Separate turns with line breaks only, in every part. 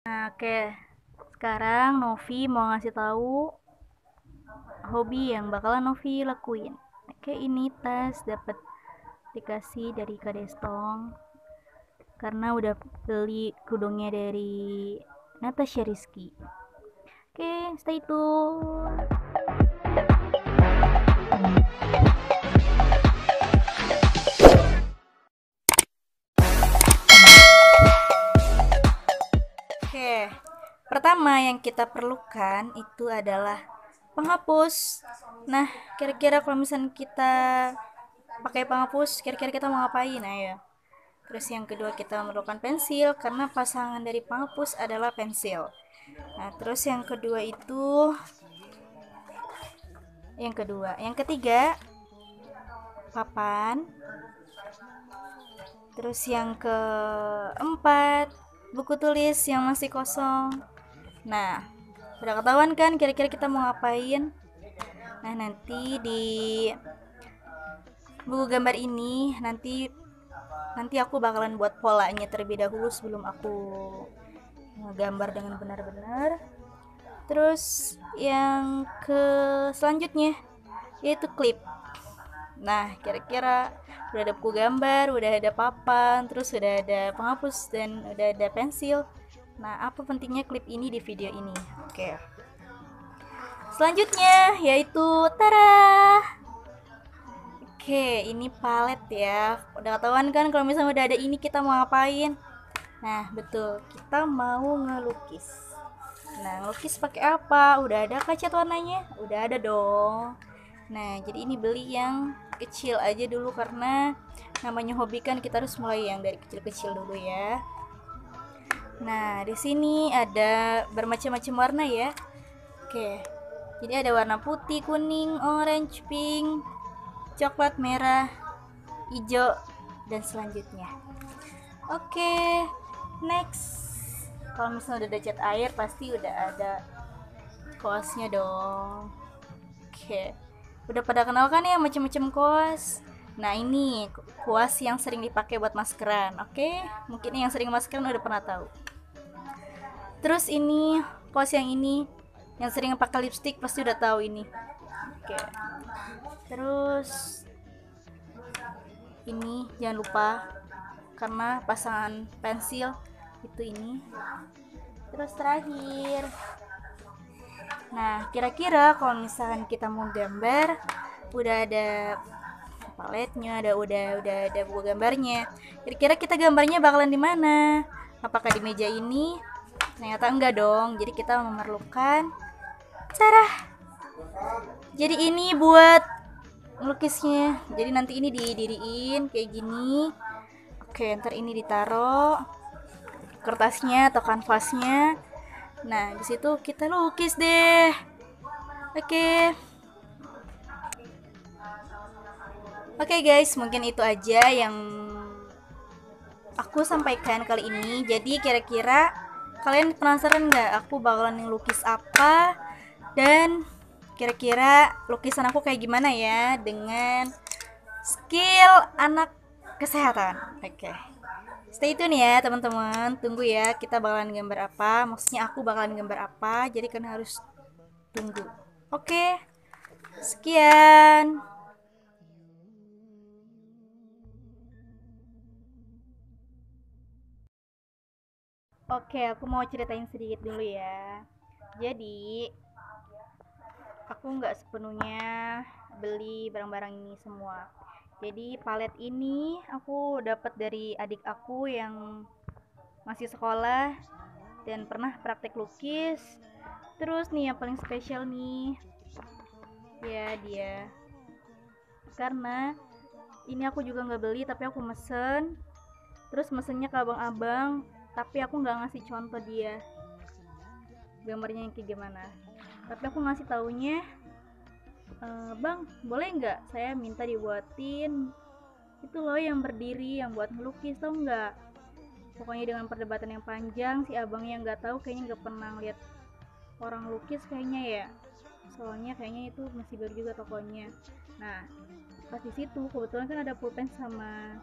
Nah, oke. Sekarang Novi mau ngasih tahu hobi yang bakalan Novi lakuin. Oke, ini tas dapat dikasih dari Kadestong karena udah beli kudungnya dari Natasha Rizky. Oke, stay tune. Oke, pertama yang kita perlukan itu adalah penghapus. Nah, kira-kira kalau misalnya kita pakai penghapus, kira-kira kita mau ngapain? Ayo. Terus yang kedua kita memerlukan pensil karena pasangan dari penghapus adalah pensil. Nah, terus yang ketiga papan. Terus yang keempat buku tulis yang masih kosong. Nah, udah ketahuan kan kira-kira kita mau ngapain? Nah, nanti di buku gambar ini nanti aku bakalan buat polanya terlebih dahulu sebelum aku gambar dengan benar-benar. Terus yang ke selanjutnya yaitu klip. Nah, kira-kira udah ada buku gambar, udah ada papan, terus udah ada penghapus dan udah ada pensil. Nah, apa pentingnya klip ini di video ini? Oke. Selanjutnya yaitu tara. Oke, ini palet ya. Udah ketahuan kan kalau misalnya udah ada ini kita mau ngapain? Nah, betul. Kita mau ngelukis. Nah, ngelukis pakai apa? Udah ada cat warnanya? Udah ada dong. Nah, jadi ini beli yang kecil aja dulu karena namanya hobi kan kita harus mulai yang dari kecil-kecil dulu ya. Nah, di sini ada bermacam-macam warna ya. Oke. Jadi ada warna putih, kuning, orange, pink, coklat, merah, hijau, dan selanjutnya. Oke, next. Kalau misalnya udah ada cat air, pasti udah ada kuasnya dong. Oke, udah pada kenal kan ya macam-macam kuas. Nah, ini kuas yang sering dipakai buat maskeran. Oke, mungkin yang sering maskeran udah pernah tahu. Terus ini kuas yang ini yang sering pakai lipstick pasti udah tahu ini. Oke. Terus ini jangan lupa karena pasangan pensil itu ini. Terus terakhir, nah kira-kira kalau misalkan kita mau gambar udah ada paletnya, udah ada buku gambarnya, kira-kira kita gambarnya bakalan di mana? Apakah di meja ini? Ternyata enggak dong, jadi kita memerlukan cara. Jadi ini buat melukisnya, jadi nanti ini didiriin kayak gini. Oke, ntar ini ditaruh kertasnya atau kanvasnya. Nah, di situ kita lukis deh. Oke. Oke guys, mungkin itu aja yang aku sampaikan kali ini. Jadi kira-kira kalian penasaran nggak aku bakalan ngelukis apa? Dan kira-kira lukisan aku kayak gimana ya dengan skill anak kesehatan. Oke. Stay tune ya teman-teman. Tunggu ya kita bakalan gambar apa. Maksudnya aku bakalan gambar apa. Jadi kan harus tunggu. Oke. Sekian. Oke, aku mau ceritain sedikit dulu ya. Jadi, aku nggak sepenuhnya beli barang-barang ini semua. Jadi, palet ini aku dapat dari adik aku yang masih sekolah dan pernah praktek lukis. Terus nih yang paling spesial nih, ya dia. Karena ini aku juga nggak beli tapi aku mesen. Terus mesennya ke abang-abang, tapi aku nggak ngasih contoh dia gambarnya yang kayak gimana. Tapi aku ngasih taunya, bang boleh nggak saya minta dibuatin itu loh yang berdiri yang buat ngelukis tau nggak. Pokoknya dengan perdebatan yang panjang si abangnya nggak tahu, kayaknya nggak pernah lihat orang lukis kayaknya ya, soalnya kayaknya itu masih baru juga tokonya. Nah, pas di situ kebetulan kan ada pulpen sama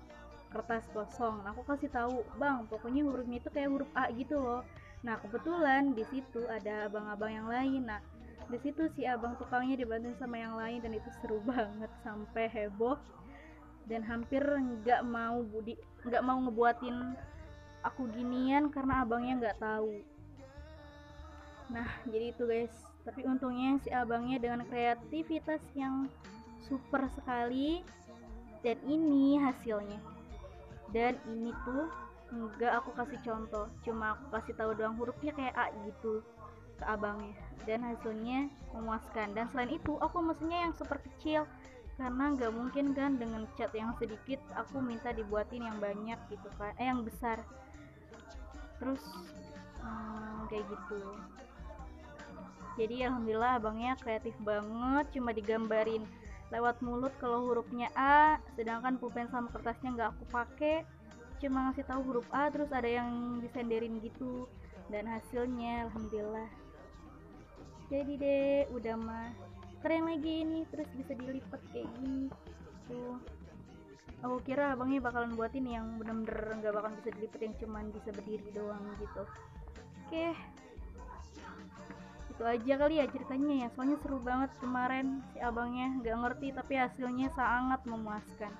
kertas kosong. Aku kasih tahu, bang pokoknya hurufnya itu kayak huruf A gitu loh. Nah kebetulan di situ ada abang-abang yang lain. Nah di situ si abang tukangnya dibantuin sama yang lain dan itu seru banget sampai heboh dan hampir nggak mau ngebuatin aku ginian karena abangnya nggak tahu. Nah jadi itu guys, tapi untungnya si abangnya dengan kreativitas yang super sekali dan ini hasilnya. Dan ini tuh enggak aku kasih contoh, cuma aku kasih tahu doang hurufnya kayak A gitu ke abangnya dan hasilnya memuaskan. Dan selain itu aku mesennya yang super kecil karena nggak mungkin kan dengan cat yang sedikit aku minta dibuatin yang banyak gitu kan, yang besar. Terus kayak gitu. Jadi alhamdulillah abangnya kreatif banget, cuma digambarin lewat mulut kalau hurufnya A, sedangkan pulpen sama kertasnya nggak aku pakai, cuma ngasih tahu huruf A terus ada yang disenderin gitu. Dan hasilnya alhamdulillah jadi deh, udah mah keren lagi ini, terus bisa dilipat kayak gini tuh. Aku kira abangnya bakalan buatin yang bener-bener nggak bakalan bisa dilipat, yang cuman bisa berdiri doang gitu. Oke, itu aja kali ya ceritanya ya, soalnya seru banget kemarin si abangnya nggak ngerti tapi hasilnya sangat memuaskan.